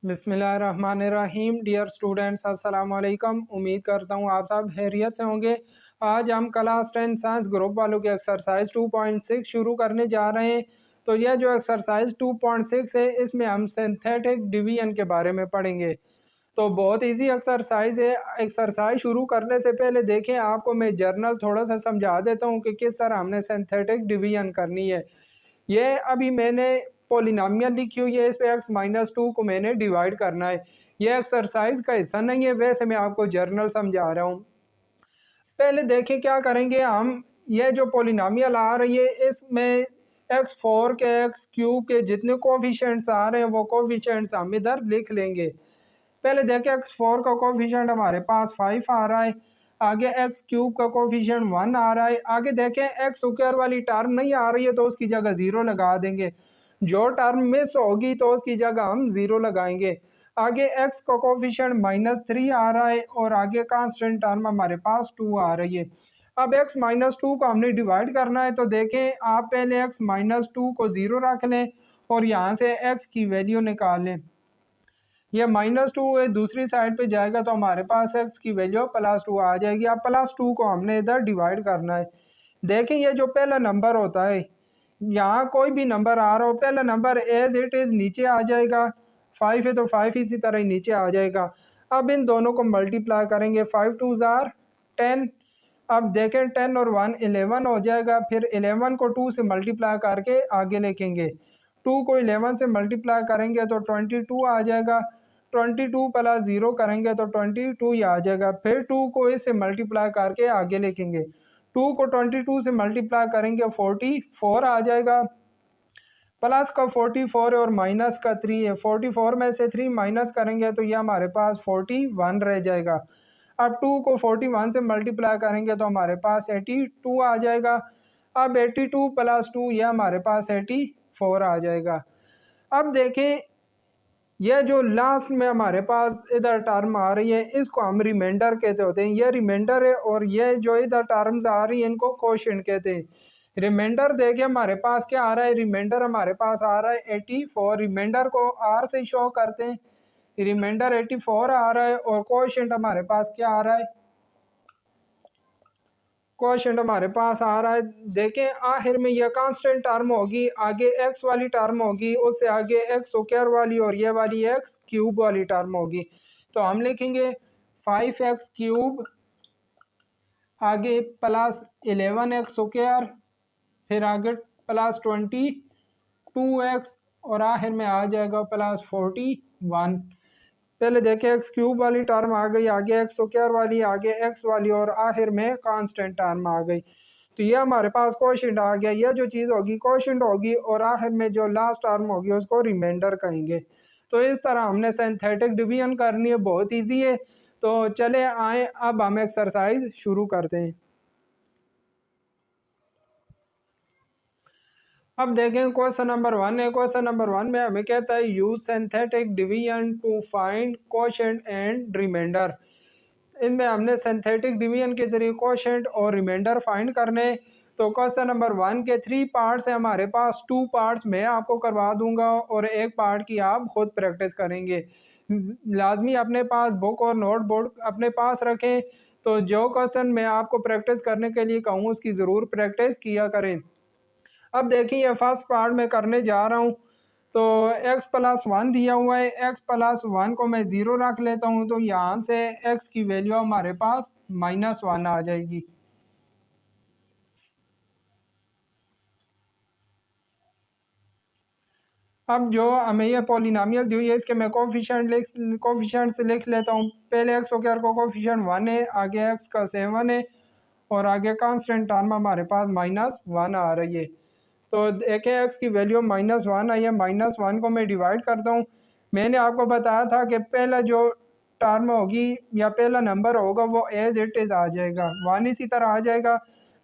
बिस्मिल्लाहिर्रहमानिर्रहीम। Dear students, अस्सलाम वालेकुम। उम्मीद करता हूँ आप सब खैरियत से होंगे। आज हम क्लास 10 साइंस ग्रुप वालों की एक्सरसाइज 2.6 शुरू करने जा रहे हैं। तो यह जो एक्सरसाइज 2.6 है, इसमें हम सिंथेटिक डिवीजन के बारे में पढ़ेंगे। तो बहुत इजी एक्सरसाइज है। एक्सरसाइज शुरू करने से पहले देखें, आपको मैं जर्नल थोड़ा सा समझा देता हूँ कि किस तरह हमने सिंथेटिक डिवीजन करनी है। ये अभी मैंने पोलिनोमियल लिखी हुई है, इस पे x-2 को मैंने डिवाइड करना है। ये एक्सरसाइज का हिस्सा नहीं है, वैसे मैं आपको जर्नल समझा रहा हूँ। पहले देखें क्या करेंगे हम। ये जो पोलिनोमियल आ रही है, इसमें x4 के x³ के जितने कोफिशिएंट्स आ रहे हैं वो कोफिशिएंट्स हम इधर लिख लेंगे। पहले देखें, x4 का कोफिशिएंट हमारे पास 5 आ रहा है। आगे x³ का कोफिशिएंट 1 आ रहा है। आगे देखें, एक्स स्क्वायर वाली टर्म नहीं आ रही है तो उसकी जगह 0 लगा देंगे। जो टर्म मिस होगी तो उसकी जगह हम 0 लगाएंगे। आगे x का कोफिशिएंट -3 आ रहा है और आगे कांस्टेंट टर्म हमारे पास 2 आ रही है। अब x-2 को हमने डिवाइड करना है, तो देखें आप पहले x-2 को 0 रख लें और यहाँ से x की वैल्यू निकाल लें। ये -2 दूसरी साइड पे जाएगा तो हमारे पास x की वैल्यू +2 आ जाएगी। अब +2 को हमने इधर डिवाइड करना है। देखें, ये जो पहला नंबर होता है, यहाँ कोई भी नंबर आ रहा हो, पहला नंबर एज इट इज़ नीचे आ जाएगा। 5 है तो 5 इसी तरह ही नीचे आ जाएगा। अब इन दोनों को मल्टीप्लाई करेंगे। 5 2 ज़ार 10। अब देखें, 10 और 1 11 हो जाएगा। फिर 11 को 2 से मल्टीप्लाई करके आगे लिखेंगे। 2 को 11 से मल्टीप्लाई करेंगे तो 22 आ जाएगा। 22 + 0 करेंगे तो 22 ही आ जाएगा। फिर 2 को इससे मल्टीप्लाई करके आगे लिखेंगे। 2 को 22 से मल्टीप्लाई करेंगे 44 आ जाएगा। प्लस का 44 है और माइनस का 3 है। 44 में से 3 माइनस करेंगे तो ये हमारे पास 41 रह जाएगा। अब 2 को 41 से मल्टीप्लाई करेंगे तो हमारे पास 82 आ जाएगा। अब 82 + 2 ये हमारे पास 84 आ जाएगा। अब देखें, यह जो लास्ट में हमारे पास इधर टर्म आ रही है, इसको हम रिमाइंडर कहते होते हैं। यह रिमाइंडर है और यह जो इधर टर्म्स आ रही है इनको कोशेंट कहते हैं। रिमाइंडर देखिए हमारे पास क्या आ रहा है। रिमाइंडर हमारे पास आ रहा है 84। रिमाइंडर को r से शो करते हैं। रिमाइंडर 84 आ रहा है और कोशेंट हमारे पास क्या आ रहा है। क्वेश्चन हमारे पास आ रहा है। देखें, आखिर में यह कांस्टेंट टर्म होगी, आगे x वाली टर्म होगी, उससे आगे x स्क्वायर वाली और ये वाली x³ वाली टर्म होगी। तो हम लिखेंगे 5x³ आगे +11x², फिर आगे +22x और आखिर में आ जाएगा +41। पहले देखें, x³ वाली टर्म आ गई, आगे x स्क्वायर वाली, आगे x वाली और आखिर में कांस्टेंट टर्म आ गई। तो ये हमारे पास कोशेंट आ गया। यह जो चीज़ होगी कोशेंट होगी और आखिर में जो लास्ट टर्म होगी उसको रिमाइंडर कहेंगे। तो इस तरह हमने सिंथेटिक डिवीजन करनी है, बहुत ईजी है। तो चले आए, अब हम एक्सरसाइज शुरू करते हैं। अब देखें, क्वेश्चन नंबर 1 है। क्वेश्चन नंबर 1 में हमें कहता है use synthetic division to find quotient and remainder. इनमें हमने सिंथेटिक डिवीजन के जरिए कोशेंट और रिमाइंडर फाइंड करने। तो क्वेश्चन नंबर 1 के 3 पार्ट्स हैं हमारे पास। 2 पार्ट्स मैं आपको करवा दूंगा और एक पार्ट की आप खुद प्रैक्टिस करेंगे। लाजमी अपने पास बुक और नोटबुक अपने पास रखें। तो जो क्वेश्चन मैं आपको प्रैक्टिस करने के लिए कहूँ उसकी ज़रूर प्रैक्टिस किया करें। अब देखिए, फर्स्ट पार्ट में करने जा रहा हूँ। तो x+1 दिया हुआ है। x+1 को मैं 0 रख लेता हूँ तो यहाँ से x की वैल्यू हमारे पास -1 आ जाएगी। अब जो हमें ये पोलिनोमियल दी हुई है, इसके मैं कोफिशिएंट से लिख लेता हूँ। पहले x स्क्वायर को कोफिशिएंट 1 है, आगे x का 7 है और आगे कांस्टेंट टर्म हमारे पास -1 आ रही है। तो देखें, x की वैल्यू -1 आई है। -1 को मैं डिवाइड करता हूँ। मैंने आपको बताया था कि पहला जो टर्म होगी या पहला नंबर होगा वो एज इट इज़ आ जाएगा, 1 इसी तरह आ जाएगा।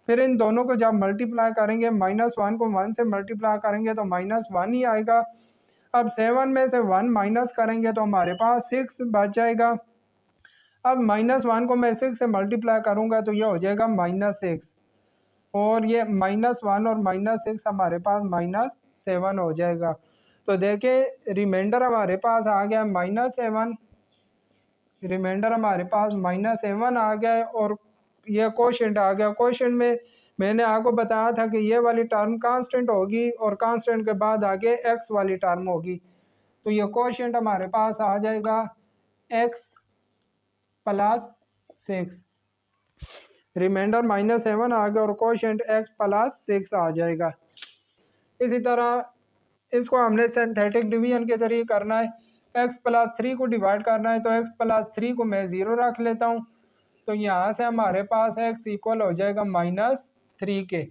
फिर इन दोनों को जब मल्टीप्लाई करेंगे, -1 को 1 से मल्टीप्लाई करेंगे तो -1 ही आएगा। अब 7 में से 1 माइनस करेंगे तो हमारे पास 6 बच जाएगा। अब -1 को मैं 6 से मल्टीप्लाई करूँगा तो ये हो जाएगा -6 और ये -1 और -6 हमारे पास -7 हो जाएगा। तो देखें रिमाइंडर हमारे पास आ गया -7, रिमाइंडर हमारे पास -7 आ गया है और यह कोशेंट आ गया। कोशेंट में मैंने आपको बताया था कि ये वाली टर्म कांस्टेंट होगी और कांस्टेंट के बाद आगे एक्स वाली टर्म होगी। तो ये कोशेंट हमारे पास आ जाएगा x + 6, रिमाइंडर -7 आ गया और कोशेंट x + 6 आ जाएगा। इसी तरह इसको हमने सिंथेटिक डिवीजन के ज़रिए करना है। x + 3 को डिवाइड करना है तो x + 3 को मैं 0 रख लेता हूँ। तो यहाँ से हमारे पास x इक्वल हो जाएगा -3 के।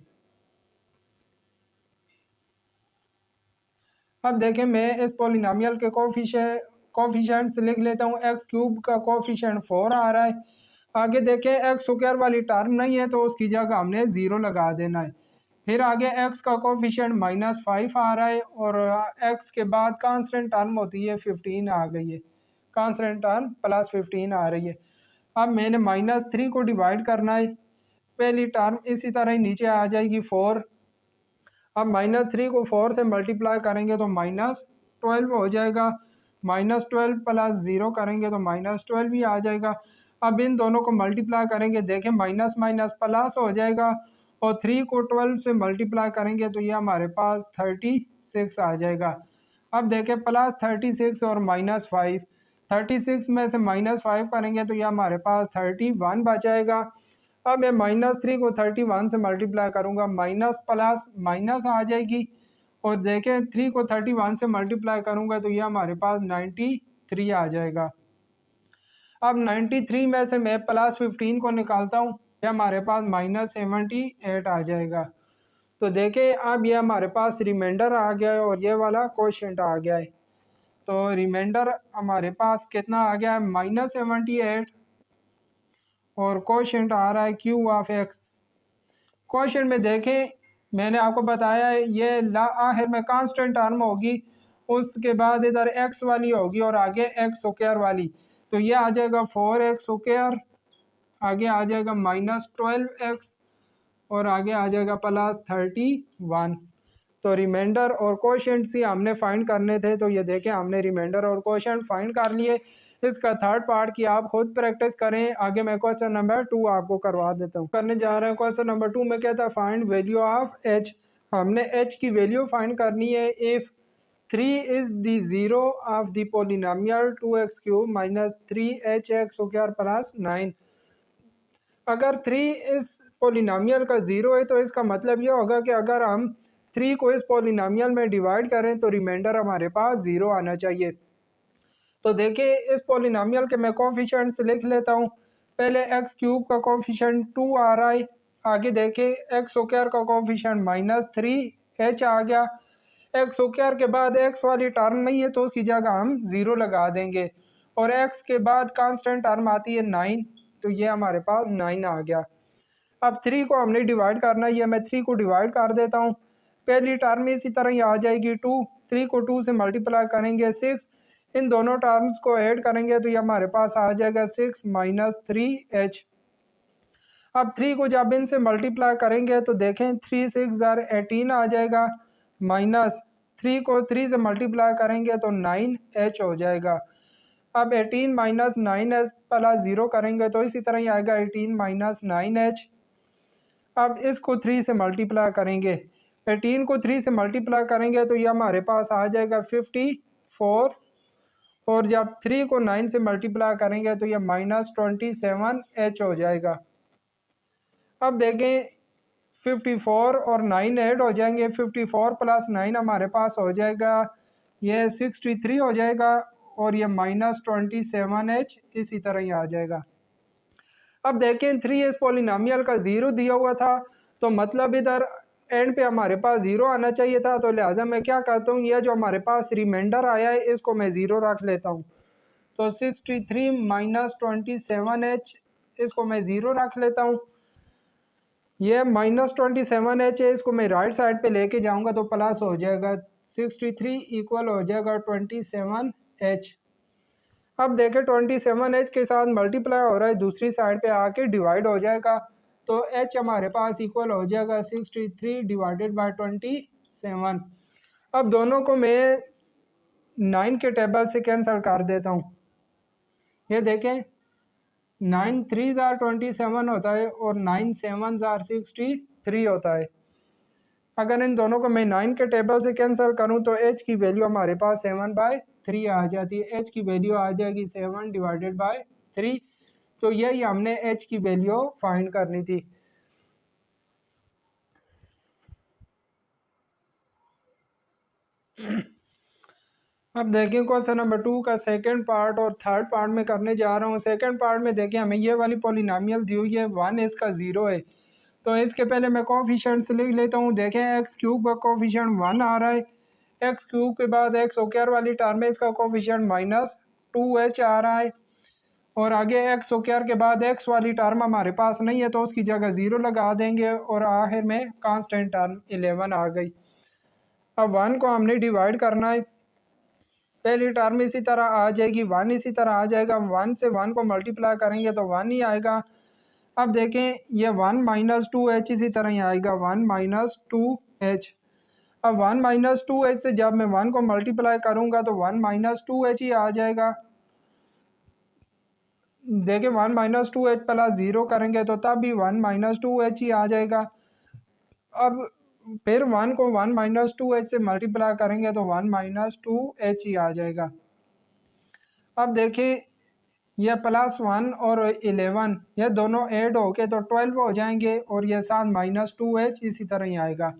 अब देखें मैं इस पॉलिनोमियल के कोफिशिएंट्स लिख लेता हूँ। x³ का कोफिशिएंट 4 आ रहा है। आगे देखें x² वाली टर्म नहीं है तो उसकी जगह हमने 0 लगा देना है। फिर आगे x का कोफिशिएंट -5 आ रहा है और x के बाद कांस्टेंट टर्म होती है 15 आ गई है, कांस्टेंट टर्म +15 आ रही है। अब मैंने -3 को डिवाइड करना है, पहली टर्म इसी तरह ही नीचे आ जाएगी 4। अब -3 को 4 से मल्टीप्लाई करेंगे तो -12 हो जाएगा, -12 + 0 करेंगे तो -12 ही आ जाएगा। अब इन दोनों को मल्टीप्लाई करेंगे, देखें माइनस माइनस प्लस हो जाएगा और 3 को 12 से मल्टीप्लाई करेंगे तो ये हमारे पास 36 आ जाएगा। अब देखें +36 और -5, 36 में से -5 करेंगे तो ये हमारे पास 31 बचेगा। अब मैं -3 को 31 से मल्टीप्लाई करूँगा, माइनस प्लस माइनस आ जाएगी और देखें 3 को 31 से मल्टीप्लाई करूँगा तो ये हमारे पास 93 आ जाएगा। अब 93 में से मैं +15 को निकालता हूँ, ये हमारे पास -78 आ जाएगा। तो देखें अब ये हमारे पास रिमाइंडर आ गया है और ये वाला कोशेंट आ गया है। तो रिमाइंडर हमारे पास कितना आ गया है -78 और कोशेंट आ रहा है Q(x). क्वेश्चन में देखें मैंने आपको बताया है ये आखिर में कांस्टेंट टर्म होगी, उसके बाद इधर x वाली होगी और आगे x² वाली, तो ये आ जाएगा 4x², आगे आ जाएगा -12x और आगे आ जाएगा +31। तो रिमाइंडर और कोशेंट ही हमने फाइंड करने थे। तो ये देखें हमने रिमाइंडर और कोशेंट फाइंड कर लिए। इसका थर्ड पार्ट की आप खुद प्रैक्टिस करें। आगे मैं क्वेश्चन नंबर 2 आपको करवा देता हूँ। करने जा रहे हैं क्वेश्चन नंबर 2 में क्या था, फाइंड वैल्यू ऑफ h। हमने h की वैल्यू फाइंड करनी है। If 3 is the zero of the polynomial 2x³ - 3hx² + 9। अगर 3 इस पोलिनोमियल का ज़ीरो है तो इसका मतलब ये होगा कि अगर हम 3 को इस पोलिनोमियल में डिवाइड करें तो रिमाइंडर हमारे पास 0 आना चाहिए। तो देखिए इस पोलिनोमियल के मैं कोफिशिएंट्स लिख लेता हूँ। पहले x³ का कोफिशिएंट 2 आ रहा है, आगे देखिए x² का कोफिशिएंट -3h आ गया। x² के बाद x वाली टर्म नहीं है तो उसकी जगह हम 0 लगा देंगे और x के बाद कांस्टेंट टर्म आती है 9, तो ये हमारे पास 9 आ गया। अब 3 को हमने डिवाइड करना है, मैं 3 को डिवाइड कर देता हूँ। पहली टर्म इसी तरह ही आ जाएगी 2, 3 को 2 से मल्टीप्लाई करेंगे 6, इन दोनों टर्म्स को ऐड करेंगे तो ये हमारे पास आ जाएगा 6 - 3h। अब 3 को जब इनसे मल्टीप्लाई करेंगे तो देखें 3 6 18 आ जाएगा, माइनस 3 को 3 से मल्टीप्लाई करेंगे तो 9h हो जाएगा। अब 18 - 9h + 0 करेंगे तो इसी तरह ही आएगा 18 - 9h। अब इसको 3 से मल्टीप्लाई करेंगे, 18 को 3 से मल्टीप्लाई करेंगे तो ये हमारे पास आ जाएगा 54 और जब 3 को 9 से मल्टीप्लाई करेंगे तो ये -27h हो जाएगा। अब देखें 54 और 9 ऐड हो जाएंगे, 54 + 9 हमारे पास हो जाएगा ये 63 हो जाएगा और ये -27h इसी तरह ही आ जाएगा। अब देखें 3 इस पोलिनोमियल का 0 दिया हुआ था तो मतलब इधर एंड पे हमारे पास 0 आना चाहिए था, तो लिहाजा मैं क्या करता हूँ, यह जो हमारे पास रिमाइंडर आया है इसको मैं 0 रख लेता हूँ। तो 63 - 27h इसको मैं 0 रख लेता हूँ। ये -27h है, इसको मैं राइट साइड पे लेके जाऊँगा तो प्लस हो जाएगा, 63 इक्वल हो जाएगा 27h। अब देखें 27h के साथ मल्टीप्लाई हो रहा है, दूसरी साइड पे आके डिवाइड हो जाएगा तो h हमारे पास इक्वल हो जाएगा 63 / 27। अब दोनों को मैं 9 के टेबल से कैंसिल कर देता हूँ। ये देखें 9 3 ज़ार 27 होता है और 9 7 ज़ार 63 होता है। अगर इन दोनों को मैं 9 के टेबल से कैंसिल करूं तो h की वैल्यू हमारे पास 7/3 आ जाती है। h की वैल्यू आ जाएगी 7/3। तो यही हमने h की वैल्यू फाइंड करनी थी। अब देखिए क्वेश्चन नंबर 2 का सेकंड पार्ट और थर्ड पार्ट में करने जा रहा हूँ। सेकंड पार्ट में देखिए हमें ये वाली पॉलिनॉमियल दी हुई है, 1 इसका 0 है। तो इसके पहले मैं कोफिशिएंट्स लिख लेता हूँ। देखें एक्स क्यूब का कोफिशिएंट 1 आ रहा है, एक्स क्यूब के बाद एक्स स्क्वायर वाली टर्म है, इसका कोफिशिएंट -2h आ रहा है, और आगे एक्स स्क्वायर के बाद एक्स वाली टर्म हमारे पास नहीं है तो उसकी जगह 0 लगा देंगे, और आखिर में कांस्टेंट टर्म 11 आ गई। अब 1 को हमने डिवाइड करना है, पहली टर्म इसी तरह आ जाएगी, 1 इसी तरह आ जाएगा, 1 से 1 को मल्टीप्लाई करेंगे तो 1 ही आएगा। अब देखें ये 1 - 2h इसी तरह ही आएगा, 1 - 2h। अब 1 - 2h से जब मैं 1 को मल्टीप्लाई करूंगा तो 1 - 2h ही आ जाएगा। देखिए 1 - 2h प्लस 0 करेंगे तो तब भी 1 - 2h ही आ जाएगा। अब फिर 1 को 1 - 2h से मल्टीप्लाई करेंगे तो 1 - 2h ही आ जाएगा। अब देखिए यह +1 और 11 ये दोनों ऐड होके तो 12 हो जाएंगे, और यह साथ -2h इसी तरह ही आएगा।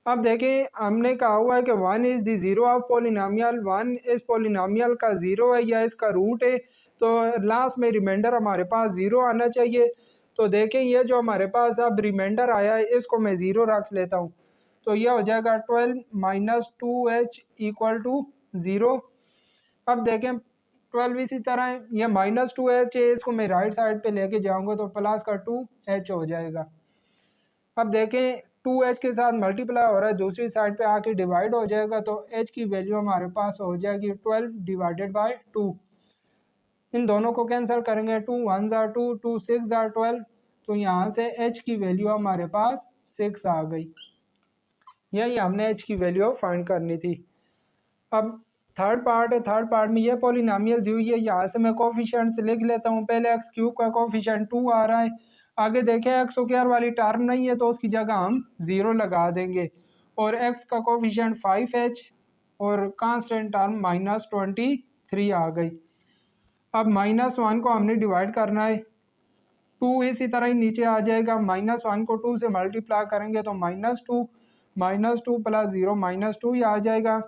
अब देखें हमने कहा हुआ है कि 1 is the zero of polynomial, 1 इस पोलिनोमियल का ज़ीरो है या इसका रूट है, तो लास्ट में रिमाइंडर हमारे पास 0 आना चाहिए। तो देखें ये जो हमारे पास अब रिमाइंडर आया है इसको मैं 0 रख लेता हूँ, तो यह हो जाएगा 12 - 2h = 0। अब देखें 12 इसी तरह है, ये -2h है, इसको मैं राइट साइड पे लेके जाऊंगा तो प्लस का 2h हो जाएगा। अब देखें 2h के साथ मल्टीप्लाई हो रहा है, दूसरी साइड पे आके डिवाइड हो जाएगा, तो h की वैल्यू हमारे पास हो जाएगी 12/2। इन दोनों को कैंसिल करेंगे, 2 1 ज़ार 2, 2 6 ज़ार 12, तो यहाँ से h की वैल्यू हमारे पास 6 आ गई। यही हमने h की वैल्यू फाइंड करनी थी। अब थर्ड पार्ट है, थर्ड पार्ट में ये पॉलिनोमियल दी हुई है, यहाँ से मैं कोफिशिएंट्स लिख लेता हूँ। पहले एक्स क्यूब का कोफिशिएंट 2 आ रहा है, आगे देखें एक्स स्क्वायर वाली टर्म नहीं है तो उसकी जगह हम 0 लगा देंगे, और एक्स का कोफिशिएंट 5h और कांस्टेंट टर्म -23 आ गई। अब -1 को हमने डिवाइड करना है, 2 इसी तरह ही नीचे आ जाएगा, -1 को 2 से मल्टीप्लाई करेंगे तो -2 + 0 -2 ही आ जाएगा।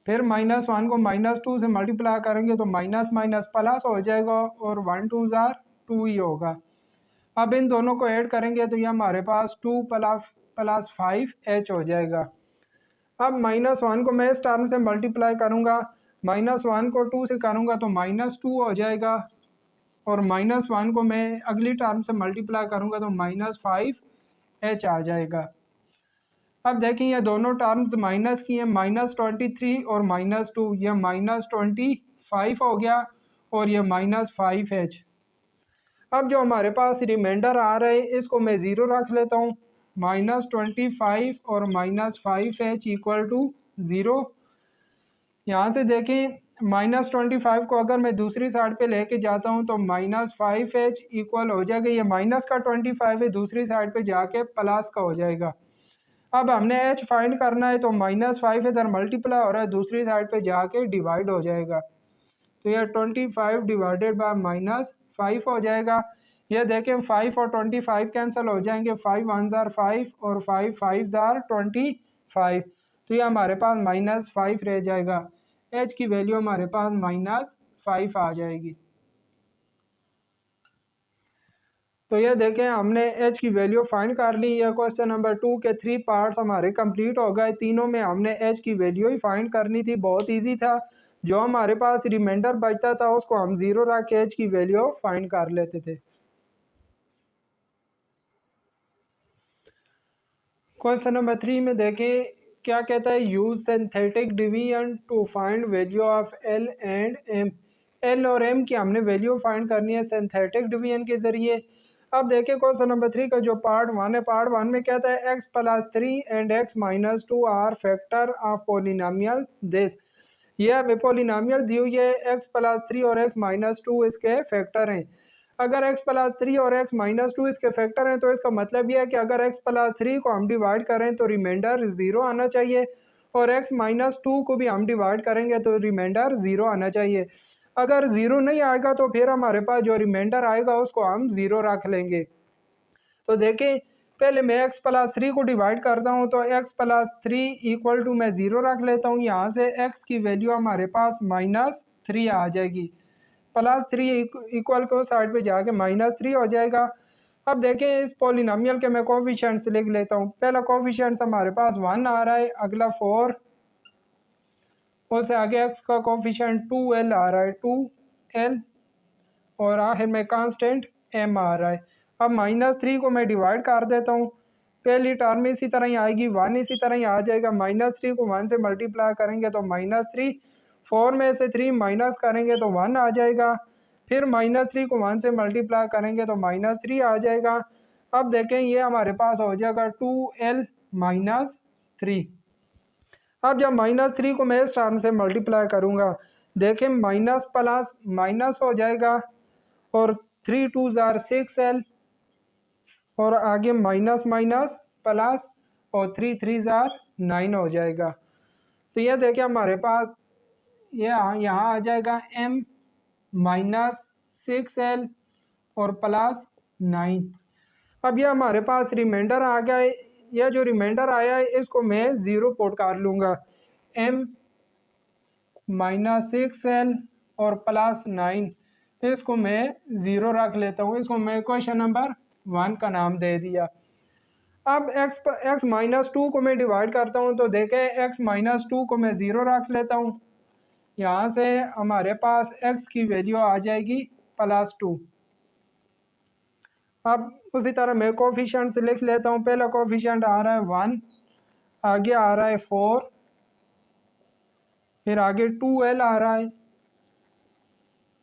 फिर -1 को -2 से मल्टीप्लाई करेंगे तो माइनस माइनस प्लस हो जाएगा, और 1 2 ज़ार 2 ही होगा। अब इन दोनों को ऐड करेंगे तो ये हमारे पास 2 + 5h हो जाएगा। अब -1 को मैं इस टर्म से मल्टीप्लाई करूँगा, -1 को 2 से करूँगा तो -2 हो जाएगा, और -1 को मैं अगली टर्म से मल्टीप्लाई करूँगा तो -5h आ जाएगा। अब देखें ये दोनों टर्म्स माइनस की हैं, -23 और -2, यह -25 हो गया, और यह -5h। अब जो हमारे पास रिमाइंडर आ रहा है इसको मैं 0 रख लेता हूँ, -25 और -5h = 0। यहाँ से देखें -25 को अगर मैं दूसरी साइड पे लेके जाता हूँ तो -5h इक्वल हो जाएगा, ये माइनस का 25 है, दूसरी साइड पे जाके प्लस का हो जाएगा। अब हमने h फाइंड करना है तो -5 इधर मल्टीप्लाई हो रहा है, दूसरी साइड पे जाके डिवाइड हो जाएगा, तो यह 25 डिवाइडेड बाय -5 हो जाएगा। यह देखें 5 और 25 कैंसिल हो जाएंगे, 5 1 ज़ार 5 और 5 5 ज़ार 25, तो यह हमारे पास -5 रह जाएगा। h की वैल्यू हमारे पास -5 आ जाएगी। तो ये देखें हमने h की वैल्यू फाइंड कर ली। यह क्वेश्चन नंबर 2 के 3 पार्ट्स हमारे कंप्लीट हो गए, तीनों में हमने h की वैल्यू ही फाइंड करनी थी, बहुत इजी था। जो हमारे पास रिमाइंडर बचता था उसको हम 0 रख के h की वैल्यू फाइंड कर लेते थे। क्वेश्चन नंबर 3 में देखें क्या कहता है, use synthetic division to find value of l and m। l और m की हमने वैल्यू फाइंड करनी है सिंथेटिक डिवीजन के जरिए। अब देखिए क्वेश्चन नंबर 3 का जो पार्ट 1 है, पार्ट 1 में कहता है x + 3 and x - 2 are factor of polynomial this. ये हमें पॉलिनॉमियल दी हुई है x+3 और x-2 इसके फैक्टर हैं। अगर x+3 और x-2 इसके फैक्टर हैं तो इसका मतलब ये है कि अगर x+3 को हम डिवाइड करें तो रिमाइंडर 0 आना चाहिए और x-2 को भी हम डिवाइड करेंगे तो रिमाइंडर 0 आना चाहिए। अगर 0 नहीं आएगा तो फिर हमारे पास जो रिमाइंडर आएगा उसको हम 0 रख लेंगे। तो देखें, पहले मैं x+3 को डिवाइड करता हूँ तो x+3 इक्वल टू मैं 0 रख लेता हूँ। यहाँ से x की वैल्यू हमारे पास -3 आ जाएगी। +3 इक्वल को साइड पे जाके -3 हो जाएगा। अब देखें, इस पॉलिनॉमियल के मैं कोफिशिएंट्स लिख लेता हूँ। पहला कोफिशिएंट्स हमारे पास 1 आ रहा है, अगला 4, उससे आगे x का कोफिशिएंट 2l आ रहा है, 2l, और आखिर में कांस्टेंट m आ रहा है। अब -3 को मैं डिवाइड कर देता हूँ। पहली टर्म इसी तरह ही आएगी, 1 इसी तरह ही आ जाएगा। -3 को 1 से मल्टीप्लाई करेंगे तो -3, 4 में से 3 माइनस करेंगे तो 1 आ जाएगा। फिर -3 को 1 से मल्टीप्लाई करेंगे तो -3 आ जाएगा। अब देखें, ये हमारे पास हो जाएगा 2l -3। अब जब -3 को मैं इस टर्म से मल्टीप्लाई करूँगा, देखें माइनस प्लस माइनस हो जाएगा और 3 2 ज़ार 6l, और आगे माइनस माइनस प्लस और 3 3 ज़ार 9 हो जाएगा। तो ये देखिए हमारे पास ये यहाँ आ जाएगा m -6l और +9। अब ये हमारे पास रिमाइंडर आ गया है। यह जो रिमाइंडर आया है इसको मैं 0 पुट कर लूँगा। m -6l और +9 इसको मैं 0 रख लेता हूँ। इसको मैं क्वेश्चन नंबर 1 का नाम दे दिया। अब x-2 को मैं डिवाइड करता हूँ तो देखें x-2 को मैं 0 रख लेता हूँ। यहाँ से हमारे पास x की वैल्यू आ जाएगी +2। अब उसी तरह मैं कोफिशिएंट्स लिख लेता हूँ। पहला कोफिशिएंट आ रहा है 1, आगे आ रहा है 4, फिर आगे 2l आ रहा है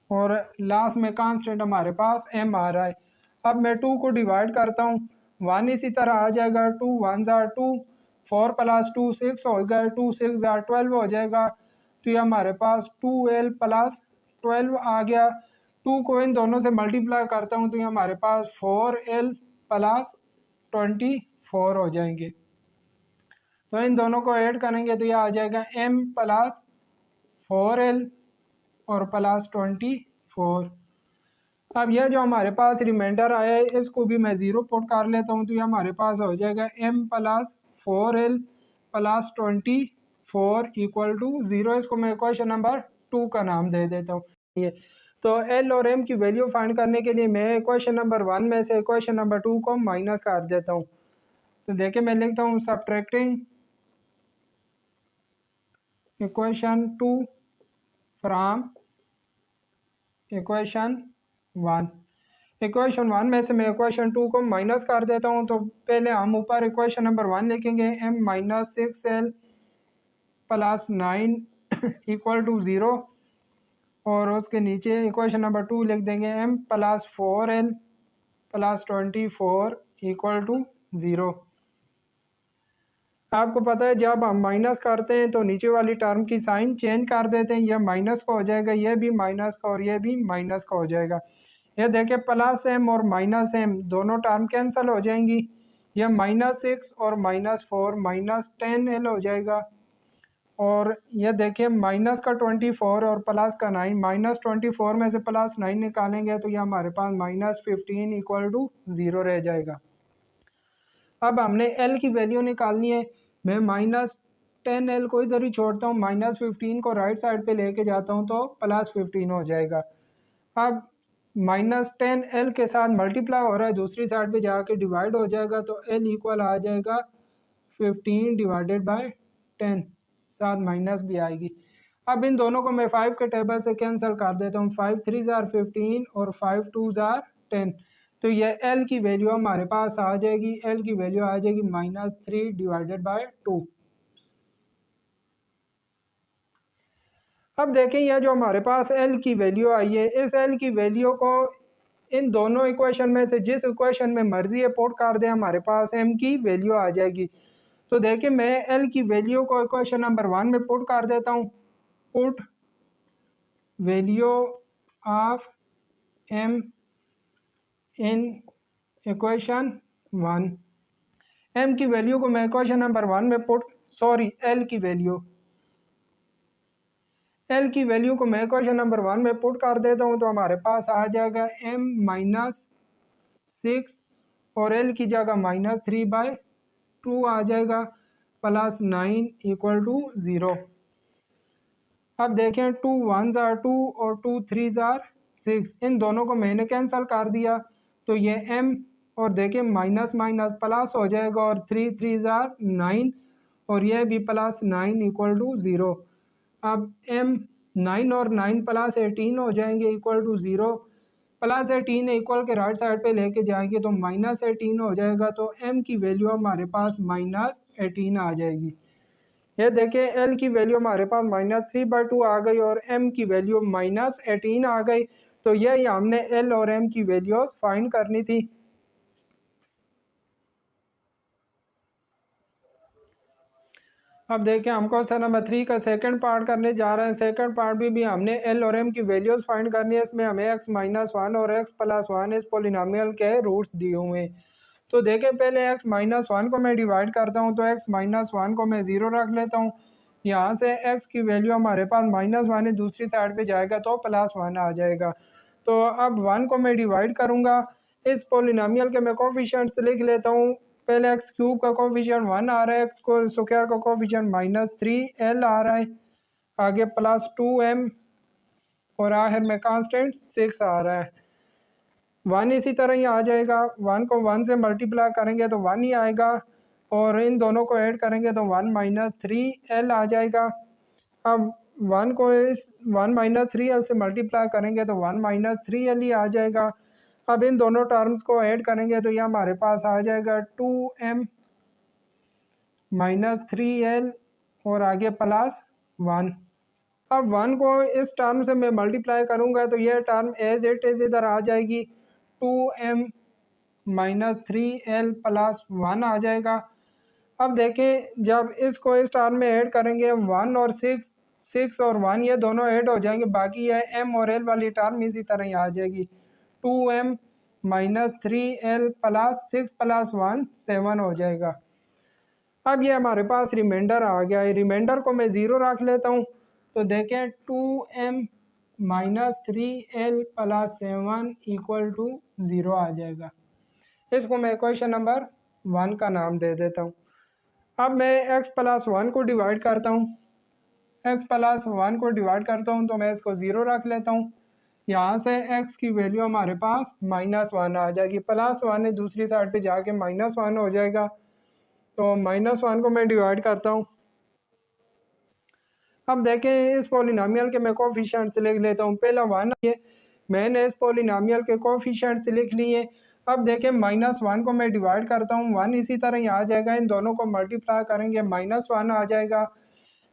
और लास्ट में कांस्टेंट हमारे पास m आ रहा है। अब मैं 2 को डिवाइड करता हूँ, 1 इसी तरह आ जाएगा, 2 1 ज़ार 2, 4 + 2 6 हो गया, 2 6 ज़ार 12 हो जाएगा। तो ये हमारे पास 2l + 12 आ गया। 2 को इन दोनों से मल्टीप्लाई करता हूँ तो ये हमारे पास 4l + 24 हो जाएंगे। तो इन दोनों को ऐड करेंगे तो ये आ जाएगा m + 4l और +24। अब यह जो हमारे पास रिमाइंडर आया है इसको भी मैं 0 पुट कर लेता हूँ तो ये हमारे पास हो जाएगा m + 4l + 24 इक्वल टू 0। इसको मैं क्वेश्चन नंबर 2 का नाम दे देता हूँ। ये तो l और m की वैल्यू फाइंड करने के लिए मैं क्वेश्चन नंबर 1 में से क्वेश्चन नंबर 2 को माइनस कर देता हूँ। तो देखिए मैं लिखता हूँ subtracting equation 2 from equation 1। Equation 1 में से मैं इक्वेशन 2 को माइनस कर देता हूँ। तो पहले हम ऊपर इक्वेशन नंबर 1 लिखेंगे, m -6l + 9 इक्वल टू 0, और उसके नीचे इक्वेशन नंबर 2 लिख देंगे m + 4l + 24 इक्वल टू 0। आपको पता है जब हम माइनस करते हैं तो नीचे वाली टर्म की साइन चेंज कर देते हैं। यह माइनस का हो जाएगा, यह भी माइनस का और यह भी माइनस का हो जाएगा। यह देखिए +m और -m दोनों टर्म कैंसिल हो जाएंगी। यह -6 और -4 -10l हो जाएगा। और यह देखिए माइनस का 24 और प्लस का 9, -24 में से +9 निकालेंगे तो यह हमारे पास -15 इक्वल टू 0 रह जाएगा। अब हमने l की वैल्यू निकालनी है। मैं -10l को इधर ही छोड़ता हूँ, -15 को राइट साइड पे लेके जाता हूँ तो +15 हो जाएगा। अब -10l के साथ मल्टीप्लाई हो रहा है, दूसरी साइड पे जाके डिवाइड हो जाएगा तो l इक्वल आ जाएगा 15 डिवाइडेड बाय 10, साथ माइनस भी आएगी। अब इन दोनों को मैं 5 के टेबल से कैंसिल कर देता हूँ। 5 3 ज़ार 15 और 5 2 ज़ार 10। तो यह l की वैल्यू हमारे पास आ जाएगी, l की वैल्यू आ जाएगी -3 डिवाइडेड बाय 2। अब देखें यह जो हमारे पास l की वैल्यू आई है, इस l की वैल्यू को इन दोनों इक्वेशन में से जिस इक्वेशन में मर्जी है पुट कर दें, हमारे पास m की वैल्यू आ जाएगी। तो देखिए मैं l की वैल्यू को इक्वेशन नंबर 1 में पुट कर देता हूँ put value of m in equation 1। m की वैल्यू को मैं इक्वेशन नंबर 1 में पुट l की वैल्यू को मैं इक्वेशन नंबर 1 में पुट कर देता हूँ, तो हमारे पास आ जाएगा m -6 और l की जगह -3/2 आ जाएगा प्लस 9 = 0। अब देखें 2 1s are 2 और 2 3s are 6, इन दोनों को मैंने कैंसिल कर दिया तो ये m और देखें माइनस माइनस प्लस हो जाएगा और 3 3s are 9 और यह भी प्लस 9 = 0। अब m 9 और 9 प्लस 18 हो जाएंगे =0। प्लस 18 इक्वल के राइट साइड पे लेके जाएंगे तो -18 हो जाएगा, तो m की वैल्यू हमारे पास -18 आ जाएगी। ये देखें l की वैल्यू हमारे पास -3/2 आ गई और m की वैल्यू -18 आ गई। तो यही हमने l और m की वैल्यूज फाइंड करनी थी। अब देखें हम क्वेश्चन नंबर 3 का सेकंड पार्ट करने जा रहे हैं। सेकंड पार्ट भी हमने l और m की वैल्यूज फाइंड करनी है। इसमें हमें x - 1 और x + 1 इस पोलिनोमियल के रूट्स दिए हुए हैं। तो देखें पहले x - 1 को मैं डिवाइड करता हूं, तो x - 1 को मैं 0 रख लेता हूं। यहाँ से x की वैल्यू हमारे पास -1 है, दूसरी साइड पे जाएगा तो +1 आ जाएगा। तो अब 1 को मैं डिवाइड करूँगा, इस पोलिनोमियल के मैं कोफिशिएंट्स लिख लेता हूँ। पहले x³ का कोफिशिएंट 1 आ रहा है, x को स्क्वायर का कोफिशिएंट -3l आ रहा है, आगे +2m और आखिर में कांस्टेंट 6 आ रहा है। 1 इसी तरह ही आ जाएगा, 1 को 1 से मल्टीप्लाई करेंगे तो 1 ही आएगा और इन दोनों को ऐड करेंगे तो 1 - 3l आ जाएगा। अब 1 को इस 1 - 3l से मल्टीप्लाई करेंगे तो 1 - 3l ही आ जाएगा। अब इन दोनों टर्म्स को ऐड करेंगे तो ये हमारे पास आ जाएगा 2m - 3l और आगे +1। अब 1 को इस टर्म से मैं मल्टीप्लाई करूंगा तो यह टर्म एज इट इज़ इधर आ जाएगी, 2m - 3l + 1 आ जाएगा। अब देखें जब इसको इस टर्म में ऐड करेंगे 1 और 6 और 1 ये दोनों ऐड हो जाएंगे, बाकी यह m और l वाली टर्म इसी तरह ही आ जाएगी। 2m - 3l + 6 + 1 7 हो जाएगा। अब ये हमारे पास रिमाइंडर आ गया है, रिमाइंडर को मैं 0 रख लेता हूँ। तो देखें 2m - 3l + 7 = 0 आ जाएगा। इसको मैं क्वेश्चन नंबर 1 का नाम दे देता हूँ। अब मैं x + 1 को डिवाइड करता हूँ, x + 1 को डिवाइड करता हूँ तो मैं इसको 0 रख लेता हूँ। यहाँ से x की वैल्यू हमारे पास -1 आ जाएगी, +1 है दूसरी साइड पे जाके -1 हो जाएगा। तो -1 को मैं डिवाइड करता हूँ। अब देखें इस पोलिनोमियल के मैं कोफिशिएंट्स लिख लेता हूँ। पहला 1 है, मैंने इस पोलिनोमियल के कोफिशिएंट्स लिख लिए। अब देखें -1 को मैं डिवाइड करता हूँ, 1 इसी तरह ही आ जाएगा। इन दोनों को मल्टीप्लाई करेंगे -1 आ जाएगा।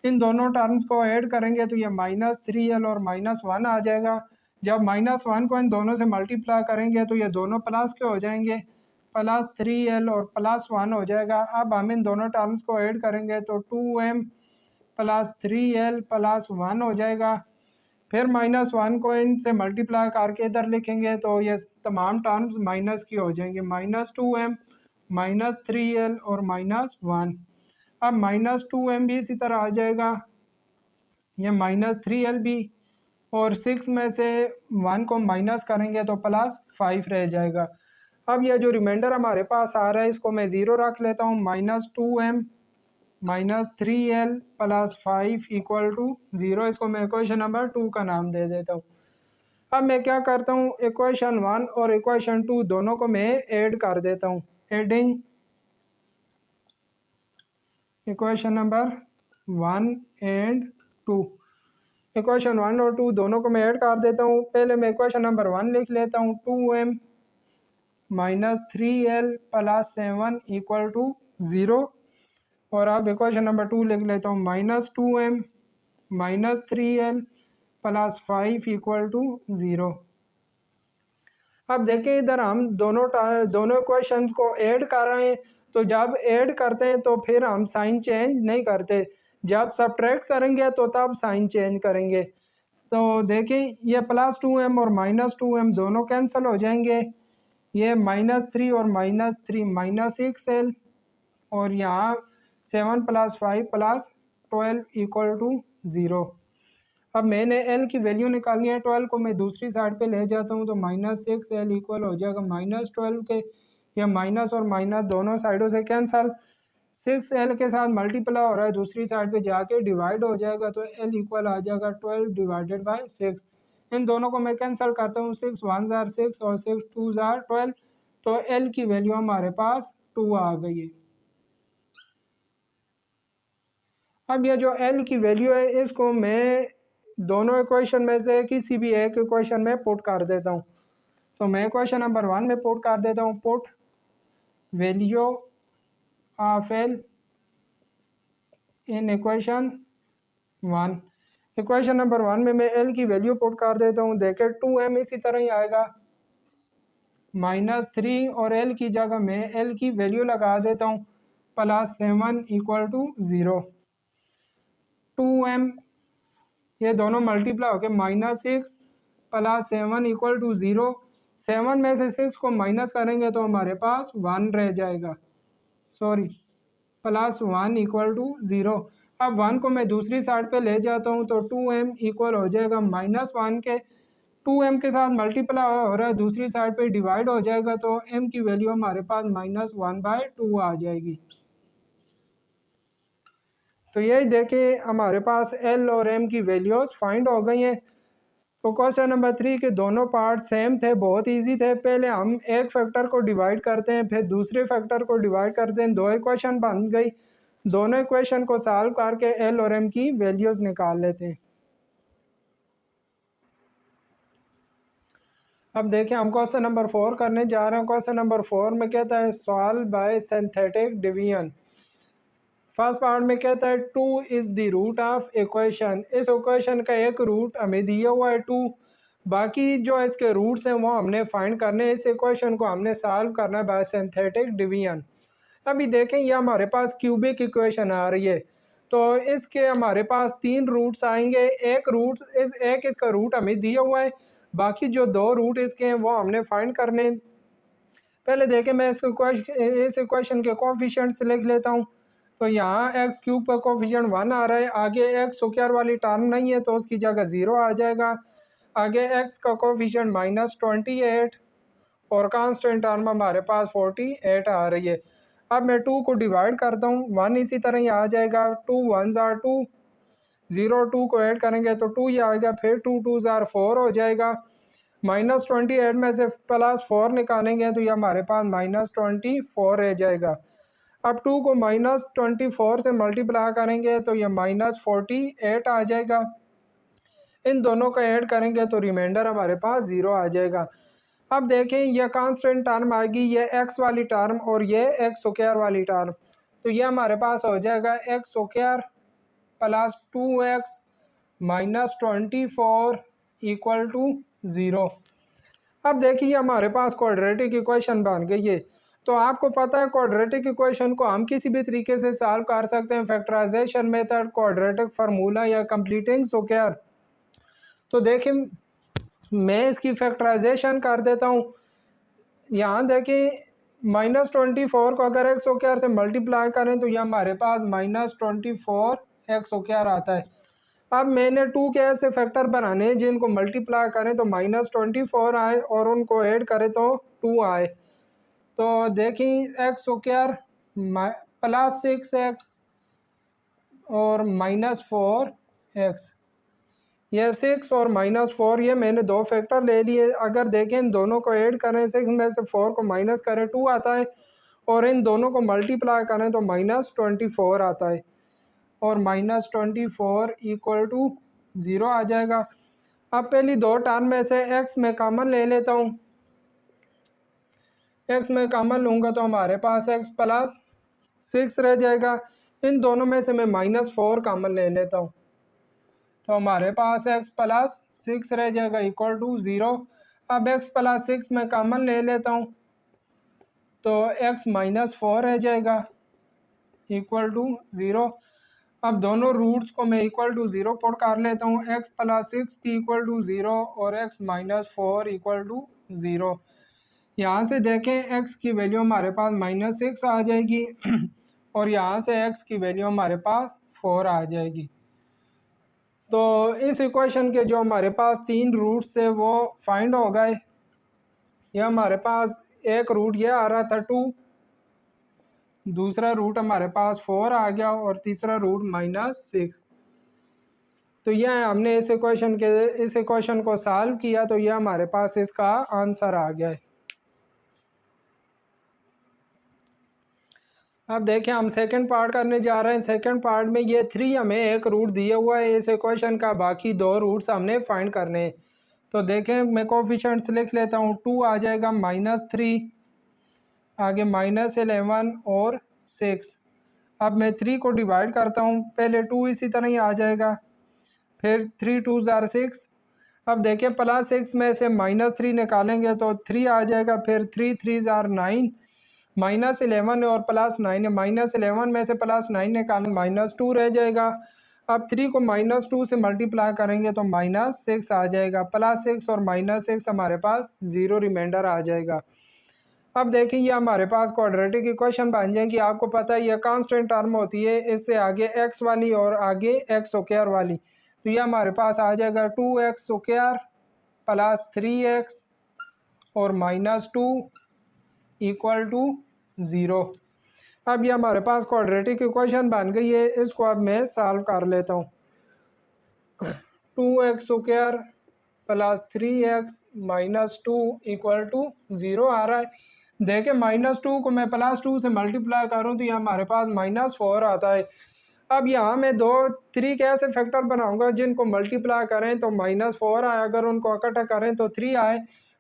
इन दोनों टर्म्स को ऐड करेंगे तो ये -3l और -1 आ जाएगा। जब -1 को इन दोनों से मल्टीप्लाई करेंगे तो ये दोनों प्लस के हो जाएंगे, +3l और +1 हो जाएगा। अब हम इन दोनों टर्म्स को ऐड करेंगे तो 2m + 3l + 1 हो जाएगा। फिर -1 को इनसे मल्टीप्लाई करके इधर लिखेंगे तो ये तमाम टर्म्स माइनस की हो जाएंगे, -2m - 3l और -1। अब -2m भी इसी तरह आ जाएगा, ये -3l भी, और 6 में से 1 को माइनस करेंगे तो +5 रह जाएगा। अब यह जो रिमाइंडर हमारे पास आ रहा है इसको मैं 0 रख लेता हूँ, -2m - 3l + 5 = 0। इसको मैं इक्वेशन नंबर 2 का नाम दे देता हूँ। अब मैं क्या करता हूँ, इक्वेशन 1 और इक्वेशन 2 दोनों को मैं ऐड कर देता हूँ। Adding equation number 1 and 2, equation 1 और 2 दोनों को मैं ऐड कर देता हूँ। पहले मैं इक्वेशन नंबर 1 लिख लेता हूँ, 2m - 3l + 7 = 0। और अब इक्वेशन नंबर 2 लिख लेता हूँ, -2m - 3l + 5 = 0। अब देखें इधर हम दोनों इक्वेशंस को ऐड कर रहे हैं, तो जब ऐड करते हैं तो फिर हम साइन चेंज नहीं करते। जब सब्ट्रैक्ट करेंगे तो तब साइन चेंज करेंगे। तो देखें ये +2m और -2m दोनों कैंसिल हो जाएंगे, ये -3 और -3 -6l, और यहाँ 7 + 5 + 12 = 0। अब मैंने l की वैल्यू निकालनी है, 12 को मैं दूसरी साइड पे ले जाता हूँ तो -6l इक्वल हो जाएगा -12 के, या माइनस और माइनस दोनों साइडों से कैंसल, 6l के साथ मल्टीप्लाई हो रहा है, दूसरी साइड पे जाके डिवाइड हो जाएगा तो l इक्वल आ जाएगा 12/6। इन दोनों को मैं कैंसिल करता हूँ, 6 1 जार 6 और 6 2 जार 12, तो l की वैल्यू हमारे पास 2 आ गई है। अब ये जो l की वैल्यू है इसको मैं दोनों इक्वेशन में से किसी भी एक इक्वेशन में पुट कर देता हूँ। तो मैं इक्वेशन नंबर 1 में पुट कर देता हूँ, put value of l in equation 1। Equation number 1 में मैं l की वैल्यू पुट कर देता हूँ, देखे 2m इसी तरह ही आएगा, -3 और l की जगह मैं l की वैल्यू लगा देता हूँ +7 = 0। 2m ये दोनों मल्टीप्लाई होकर -6 + 7 = 0। 7 में से 6 को माइनस करेंगे तो हमारे पास 1 रह जाएगा, सॉरी +1 = 0। अब 1 को मैं दूसरी साइड पे ले जाता हूँ तो 2m इक्वल हो जाएगा -1 के, 2m के साथ मल्टीप्लाई हो रहा है, दूसरी साइड पे डिवाइड हो जाएगा तो m की वैल्यू हमारे पास -1/2 आ जाएगी। तो यही देखिए हमारे पास l और m की वैल्यूज़ फाइंड हो गई हैं। तो क्वेश्चन नंबर 3 के दोनों पार्ट सेम थे, बहुत इजी थे। पहले हम एक फैक्टर को डिवाइड करते हैं, फिर दूसरे फैक्टर को डिवाइड करते हैं, दो इक्वेशन बन गई। दोनों इक्वेशन को सॉल्व करके l और m की वैल्यूज़ निकाल लेते हैं। अब देखिए हम क्वेश्चन नंबर 4 करने जा रहे हैं। क्वेश्चन नंबर 4 में कहता है solve by synthetic division. First part में कहता है 2 is the root of equation. इस इक्वेशन का एक रूट हमें दिया हुआ है 2, बाकी जो इसके रूट्स हैं वो हमने फाइंड करने हैं। इस इक्वेशन को हमने सॉल्व करना है बाय सिंथेटिक डिवीजन। अभी देखें ये हमारे पास क्यूबिक इक्वेशन आ रही है, तो इसके हमारे पास 3 रूट्स आएंगे। एक इसका रूट हमें दिया हुआ है, बाकी जो 2 रूट इसके हैं वो हमने फाइंड करने। पहले देखें मैं इस इक्वेशन के कोफिशिएंट्स लिख लेता हूँ। तो यहाँ एक्स क्यूब का कोफिशिएंट 1 आ रहा है, आगे एक्स स्क्वायर वाली टर्म नहीं है तो उसकी जगह 0 आ जाएगा। आगे एक्स का कोफिशिएंट -28 और कांस्टेंट टर्म हमारे पास 48 आ रही है। अब मैं 2 को डिवाइड करता हूँ, 1 इसी तरह ही आ जाएगा, 2 1 जार 2, 0 2 को ऐड करेंगे तो 2 ही आएगा, फिर 2 2 जार 4 हो जाएगा। -28 में से +4 निकालेंगे तो ये हमारे पास -24 रह जाएगा। अब 2 को -24 से मल्टीप्लाई करेंगे तो ये -48 आ जाएगा। इन दोनों को ऐड करेंगे तो रिमाइंडर हमारे पास 0 आ जाएगा। अब देखें यह कांस्टेंट टर्म आएगी, ये एक्स वाली टर्म और ये एक्स स्क्वायर वाली टर्म, तो ये हमारे पास हो जाएगा एक्स स्क्वायर + 2x -24 = 0। अब देखिए हमारे पास क्वाड्रेटिक इक्वेशन बन गई है। तो आपको पता है क्वाड्रेटिक इक्वेशन को हम किसी भी तरीके से सॉल्व कर सकते हैं, फैक्टराइजेशन मेथड, क्वाड्रेटिक फार्मूला या कंप्लीटिंग स्क्वायर। तो देखिए मैं इसकी फैक्टराइजेशन कर देता हूँ। यहाँ देखिए -24 को अगर एक्स स्क्वायर से मल्टीप्लाई करें तो ये हमारे पास -24 एक्स स्क्वायर आता है। अब मैंने 2 के ऐसे फैक्टर बनाने हैं जिनको मल्टीप्लाई करें तो -24 आए और उनको ऐड करें तो 2 आए। तो देखिए एक्स स्क्वायर +6x और -4x, यह 6 और -4 ये मैंने 2 फैक्टर ले लिए। अगर देखें इन दोनों को ऐड करें, 6 में से 4 को माइनस करें 2 आता है, और इन दोनों को मल्टीप्लाई करें तो -24 आता है, और -24 = 0 आ जाएगा। अब पहली 2 टर्म में से x में कॉमन ले लेता हूँ, x में कॉमन लूँगा तो हमारे पास x + 6 रह जाएगा। इन दोनों में से मैं -4 कॉमन ले लेता हूँ तो हमारे पास x + 6 रह जाएगा = 0। अब x + 6 में कॉमन ले लेता हूँ तो x - 4 रह जाएगा = 0। अब दोनों रूट्स को मैं इक्वल टू 0 पुट कर लेता हूँ। x प्लस 6 भी इक्वल टू 0 और x माइनस 4 इक्वल टू 0। यहाँ से देखें x की वैल्यू हमारे पास -6 आ जाएगी और यहाँ से x की वैल्यू हमारे पास 4 आ जाएगी। तो इस इक्वेशन के जो हमारे पास 3 रूट्स थे वो फाइंड हो गए। यह हमारे पास एक रूट ये आ रहा था 2, दूसरा रूट हमारे पास 4 आ गया और तीसरा रूट -6। तो यह हमने इस इक्वेशन को सॉल्व किया तो यह हमारे पास इसका आंसर आ गया है। अब देखें हम सेकंड पार्ट करने जा रहे हैं। सेकंड पार्ट में ये 3 हमें एक रूट दिया हुआ है इस इक्वेशन का, बाकी 2 रूट्स हमने फाइंड करने हैं। तो देखें मैं कोफिशिएंट्स लिख लेता हूँ। 2 आ जाएगा -3, आगे -11 और 6। अब मैं 3 को डिवाइड करता हूँ, पहले 2 इसी तरह ही आ जाएगा, फिर 3 2 ज़ार 6। अब देखिए +6 में से -3 निकालेंगे तो 3 आ जाएगा, फिर 3 3 ज़ार 9, -11 और +9 है, -11 में से +9 निकालें -2 रह जाएगा। अब 3 को -2 से मल्टीप्लाई करेंगे तो -6 आ जाएगा, +6 और -6 हमारे पास 0 रिमाइंडर आ जाएगा। अब देखिए ये हमारे पास क्वाड्रेटिक इक्वेशन बन जाएगी। आपको पता है ये कांस्टेंट टर्म होती है, इससे आगे x वाली और आगे x स्क्वायर वाली, तो ये हमारे पास आ जाएगा 2x स्क्वायर प्लस 3x और -2 इक्वल टू 0। अब ये हमारे पास क्वाड्रेटिक इक्वेशन बन गई है। इसको अब मैं सॉल्व कर लेता हूँ। 2x square plus 3x -2 equal to 0 आ रहा है। देखें -2 को मैं +2 से मल्टीप्लाई करूँ तो ये हमारे पास -4 आता है। अब यहाँ मैं 3 के ऐसे फैक्टर बनाऊंगा जिनको मल्टीप्लाई करें तो -4 आए, अगर उनको इकट्ठा करें तो 3 आए।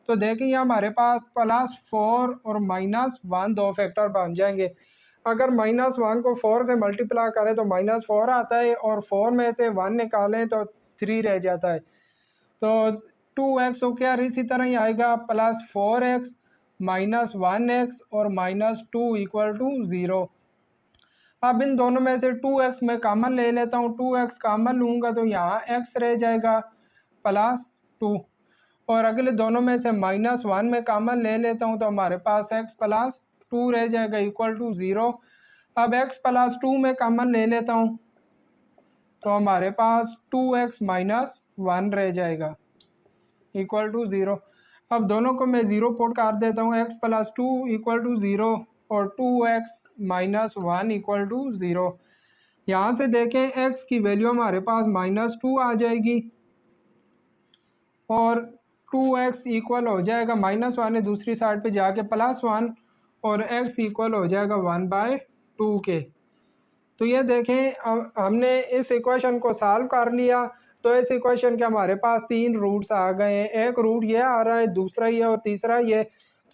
तो देखिए ये हमारे पास +4 और -1 2 फैक्टर बन जाएंगे। अगर -1 को 4 से मल्टीप्लाई करें तो -4 आता है और 4 में से 1 निकालें तो 3 रह जाता है। तो 2x स्क्वायर इसी तरह ही आएगा, +4x -1x और -2 इक्वल टू 0। अब इन दोनों में से 2x मैं कॉमन ले लेता हूँ। 2x कॉमन लूँगा तो यहाँ x रह जाएगा +2 और अगले दोनों में से -1 में कॉमन ले लेता हूँ तो हमारे पास x +2 रह जाएगा इक्वल टू 0। अब x +2 में कॉमन ले लेता हूँ तो हमारे पास 2x -1 रह जाएगा इक्वल टू 0। अब दोनों को मैं 0 पुट कर देता हूँ, x +2 इक्वल टू 0 और 2x -1 इक्वल टू 0। यहाँ से देखें x की वैल्यू हमारे पास -2 आ जाएगी और 2x इक्वल हो जाएगा -1 है दूसरी साइड पे जाके +1 और x इक्वल हो जाएगा 1/2 के। तो ये देखें हमने इस इक्वेशन को सॉल्व कर लिया। तो इस इक्वेशन के हमारे पास 3 रूट्स आ गए हैं। एक रूट ये आ रहा है, दूसरा ये और तीसरा ये।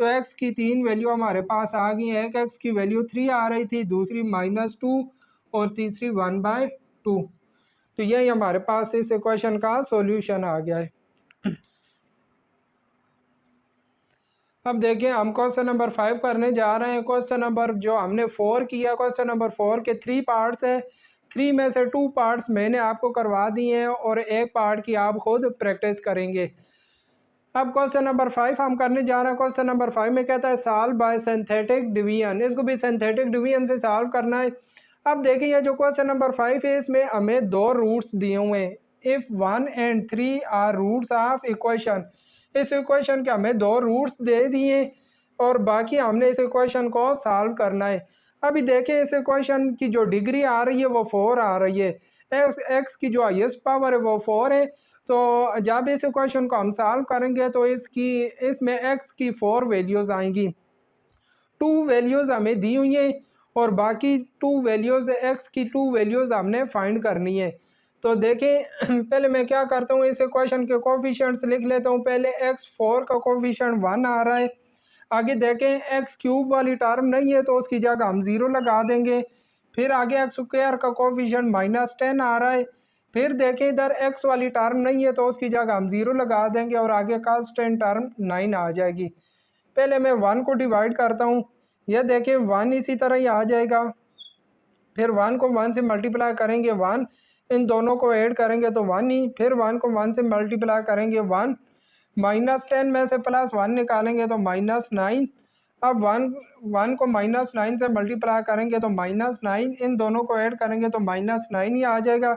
तो x की 3 वैल्यू हमारे पास आ गई है। एक x की वैल्यू 3 आ रही थी, दूसरी -2 और तीसरी 1/2। तो यही हमारे पास इस इक्वेशन का सॉल्यूशन आ गया है। अब देखिए हम क्वेश्चन नंबर 5 करने जा रहे हैं। क्वेश्चन नंबर जो हमने 4 किया, क्वेश्चन नंबर 4 के 3 पार्ट्स है। 3 में से 2 पार्ट्स मैंने आपको करवा दिए हैं और एक पार्ट की आप खुद प्रैक्टिस करेंगे। अब क्वेश्चन नंबर 5 हम करने जा रहे हैं। क्वेश्चन नंबर 5 में कहता है सॉल्व बाय सिंथेटिक डिवीजन। इसको भी सिंथेटिक डिवीजन से सॉल्व करना है। अब देखिए ये जो क्वेश्चन नंबर 5 है इसमें हमें 2 रूट्स दिए हुए हैं। If 1 and 3 are roots of equation, इस इक्वेशन के हमें 2 रूट्स दे दिए और बाकी हमने इस इक्वेशन को सॉल्व करना है। अभी देखें इस इक्वेशन की जो डिग्री आ रही है वो 4 आ रही है। x की जो हाईएस्ट पावर है वो 4 है। तो जब इस इक्वेशन को हम सॉल्व करेंगे तो इसमें x की 4 वैल्यूज़ आएंगी। 2 वैल्यूज़ हमें दी हुई हैं और बाकी 2 वैल्यूज़ x की 2 वैल्यूज़ हमने फाइंड करनी है। तो देखें पहले मैं क्या करता हूँ, इस इक्वेशन के कोफिशिएंट्स लिख लेता हूँ। पहले x4 का कोफिशिएंट 1 आ रहा है। आगे देखें x क्यूब वाली टर्म नहीं है तो उसकी जगह हम 0 लगा देंगे। फिर आगे x स्क्वायर का कोफिशिएंट -10 आ रहा है। फिर देखें इधर x वाली टर्म नहीं है तो उसकी जगह हम 0 लगा देंगे और आगे कांस्टेंट टर्म 9 आ जाएगी। पहले मैं 1 को डिवाइड करता हूँ, यह देखें 1 इसी तरह ही आ जाएगा। फिर 1 को 1 से मल्टीप्लाई करेंगे 1, इन दोनों को ऐड करेंगे तो 1 ही, फिर 1 को 1 से मल्टीप्लाई करेंगे 1, -10 में से +1 निकालेंगे तो -9। अब 1 को -9 से मल्टीप्लाई करेंगे तो -9, इन दोनों को ऐड करेंगे तो -9 ही आ जाएगा,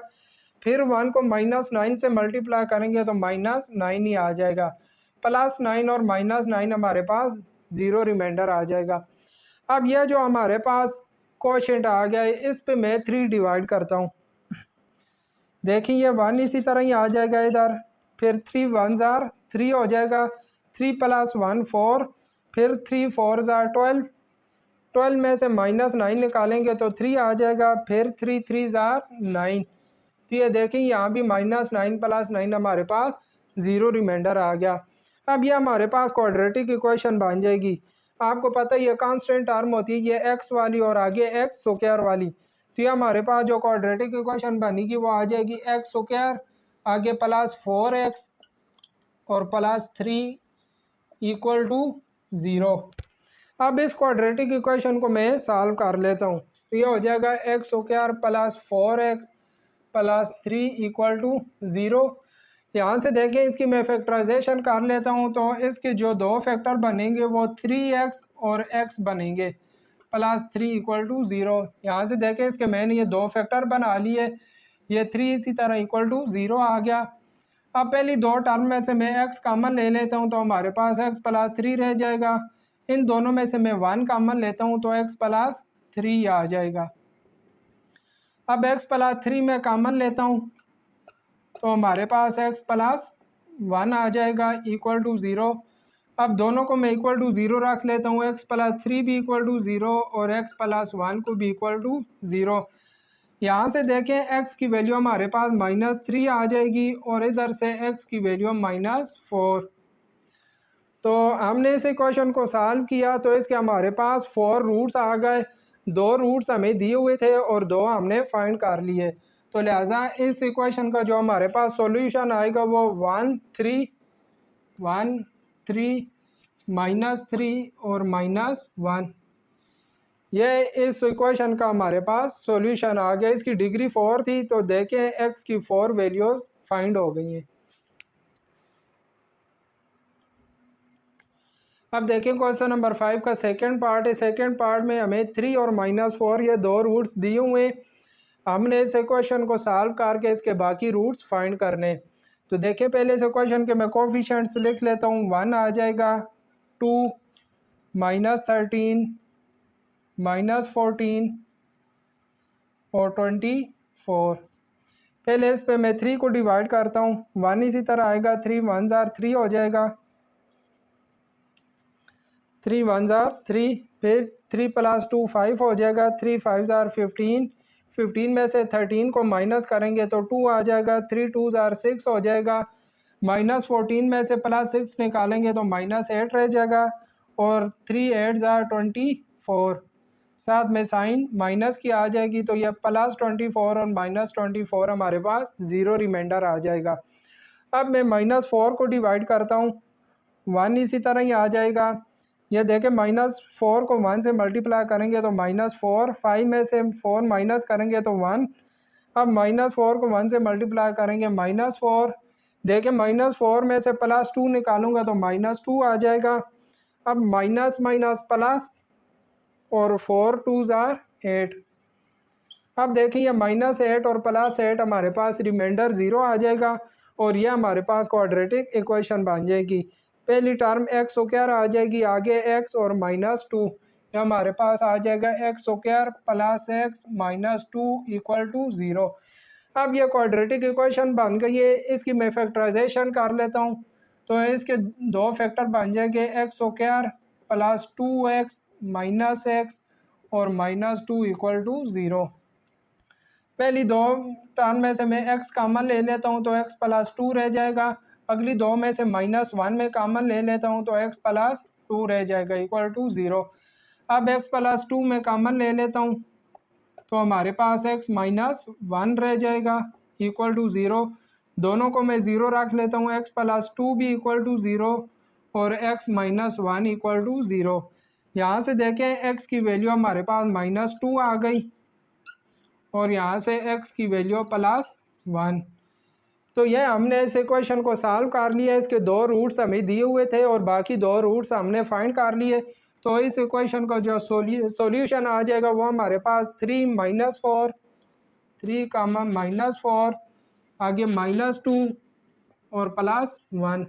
फिर 1 को -9 से मल्टीप्लाई करेंगे तो -9 ही आ जाएगा, +9 और -9 हमारे पास 0 रिमाइंडर आ जाएगा। अब यह जो हमारे पास कोशेंट आ गया है, इस पे मैं 3 डिवाइड करता हूँ। देखिए ये 1 इसी तरह ही आ जाएगा इधर, फिर 3 1s are 3 हो जाएगा, 3 + 1 4, फिर 3 4s are 12, 12 में से -9 निकालेंगे तो 3 आ जाएगा, फिर 3 3s are 9। तो ये देखें यहाँ भी -9 + 9 हमारे पास 0 रिमाइंडर आ गया। अब ये हमारे पास क्वाड्रेटिक इक्वेशन बन जाएगी। आपको पता है ये कांस्टेंट टर्म होती है, ये x वाली और आगे x स्क्वायर वाली, तो ये हमारे पास जो क्वाड्रेटिक इक्वेशन बनेगी वो आ जाएगी x स्क्वायर आगे +4x और +3 = 0। अब इस क्वाड्रेटिक इक्वेशन को मैं सॉल्व कर लेता हूँ, तो ये हो जाएगा x स्क्वायर +4x +3 = 0। यहाँ से देखें इसकी मैं फैक्टराइजेशन कर लेता हूँ, तो इसके जो दो फैक्टर बनेंगे वो 3x और x बनेंगे, +3 = 0। यहाँ से देखें इसके मैंने ये दो फैक्टर बना लिए, ये 3 इसी तरह = 0 आ गया। अब पहली दो टर्म में से मैं x कॉमन ले लेता हूँ, तो हमारे पास x +3 रह जाएगा, इन दोनों में से मैं 1 कॉमन लेता हूँ तो x +3 आ जाएगा। अब x +3 में कॉमन लेता हूँ तो हमारे पास x +1 आ जाएगा = 0। अब दोनों को मैं =0 रख लेता हूँ, x +3 भी =0 और x +1 को भी =0। यहाँ से देखें x की वैल्यू हमारे पास -3 आ जाएगी और इधर से x की वैल्यू -4। तो हमने इस इक्वेशन को सॉल्व किया तो इसके हमारे पास 4 रूट्स आ गए, 2 रूट्स हमें दिए हुए थे और 2 हमने फाइंड कर लिए। तो लिहाजा इस इक्वेशन का जो हमारे पास सॉल्यूशन आएगा वो 1 3 -3 और -1, ये इस इक्वेशन का हमारे पास सॉल्यूशन आ गया। इसकी डिग्री 4 थी, तो देखें x की 4 वैल्यूज़ फाइंड हो गई हैं। अब देखें क्वेश्चन नंबर 5 का सेकंड पार्ट है। सेकंड पार्ट में हमें 3 और -4 ये दो रूट्स दिए हुए हैं, हमने इस इक्वेशन को सॉल्व करके इसके बाकी रूट्स फाइंड करने। तो देखें पहले इस इक्वेशन के मैं कोफिशिएंट्स लिख लेता हूँ। 1 आ जाएगा, 2 -13 -14 और 24। पहले इस पे मैं 3 को डिवाइड करता हूँ, 1 इसी तरह आएगा, 3 1s are 3 हो जाएगा, 3 1s are 3, फिर 3 + 2 5 हो जाएगा, 3 5s are 15, 15 में से 13 को माइनस करेंगे तो 2 आ जाएगा, 3 2s are 6 हो जाएगा, -14 में से +6 निकालेंगे तो -8 रह जाएगा और 3 8s are 24, साथ में साइन माइनस की आ जाएगी, तो यह +24 और -24 हमारे पास 0 रिमाइंडर आ जाएगा। अब मैं -4 को डिवाइड करता हूँ, 1 इसी तरह ही आ जाएगा। यह देखें -4 को 1 से मल्टीप्लाई करेंगे तो -4, 5 में से 4 माइनस करेंगे तो 1। अब -4 को 1 से मल्टीप्लाई करेंगे -4, देखें -4 में से +2 निकालूंगा तो -2 आ जाएगा। अब माइनस माइनस प्लस और 4 2s are 8। अब देखिए ये -8 और +8 हमारे पास रिमाइंडर 0 आ जाएगा और ये हमारे पास क्वाड्रेटिक इक्वेशन बन जाएगी। पहली टर्म x स्क्वायर आ जाएगी, आगे x और -2, ये हमारे पास आ जाएगा x स्क्वायर +x -2 = 0। अब ये क्वाड्रेटिक इक्वेशन बन गई है, इसकी मैं फैक्टराइजेशन कर लेता हूँ, तो इसके दो फैक्टर बन जाएंगे, x स्क्वायर +2x -x और -2 = 0। पहली दो टर्म में से मैं x कॉमन ले लेता हूँ तो x +2 रह जाएगा, अगली दो में से -1 में कॉमन ले लेता हूँ तो x +2 रह जाएगा = 0। अब x +2 में कॉमन ले लेता हूँ तो हमारे पास x -1 रह जाएगा = 0। दोनों को मैं 0 रख लेता हूँ, x +2 भी = 0 और x -1 = 0। यहाँ से देखें x की वैल्यू हमारे पास -2 आ गई। और यहाँ से x की वैल्यू +1। तो यह हमने इस इक्वेशन को सॉल्व कर लिया। इसके 2 रूट्स हमें दिए हुए थे और बाकी 2 रूट्स हमने फाइंड कर लिए। तो इस इक्वेशन का जो सॉल्यूशन आ जाएगा वो हमारे पास 3 - 4, 3, -4, आगे -2 और +1।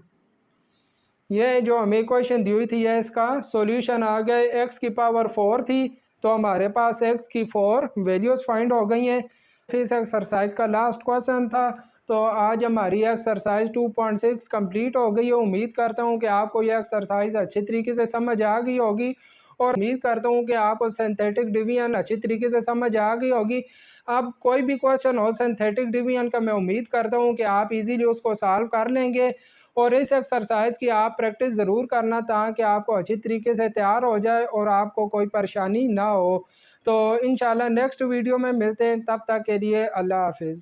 ये जो हमें इक्वेशन दी हुई थी ये इसका सॉल्यूशन आ गया। x की पावर 4 थी तो हमारे पास x की 4 वैल्यूज़ फाइंड हो गई हैं। फिर इस एक्सरसाइज का लास्ट क्वेश्चन था। तो आज हमारी एक्सरसाइज 2.6 कंप्लीट हो गई है। उम्मीद करता हूँ कि आपको ये एक्सरसाइज अच्छी तरीके से समझ आ गई होगी और उम्मीद करता हूँ कि आपको सिंथेटिक डिवीजन अच्छी तरीके से समझ आ गई होगी। अब कोई भी क्वेश्चन हो सिंथेटिक डिवीजन का, मैं उम्मीद करता हूँ कि आप इजीली उसको सॉल्व कर लेंगे। और इस एक्सरसाइज की आप प्रैक्टिस ज़रूर करना ताकि आपको अच्छी तरीके से तैयार हो जाए और आपको कोई परेशानी ना हो। तो इंशाल्लाह नेक्स्ट वीडियो में मिलते हैं, तब तक के लिए अल्लाह हाफिज़।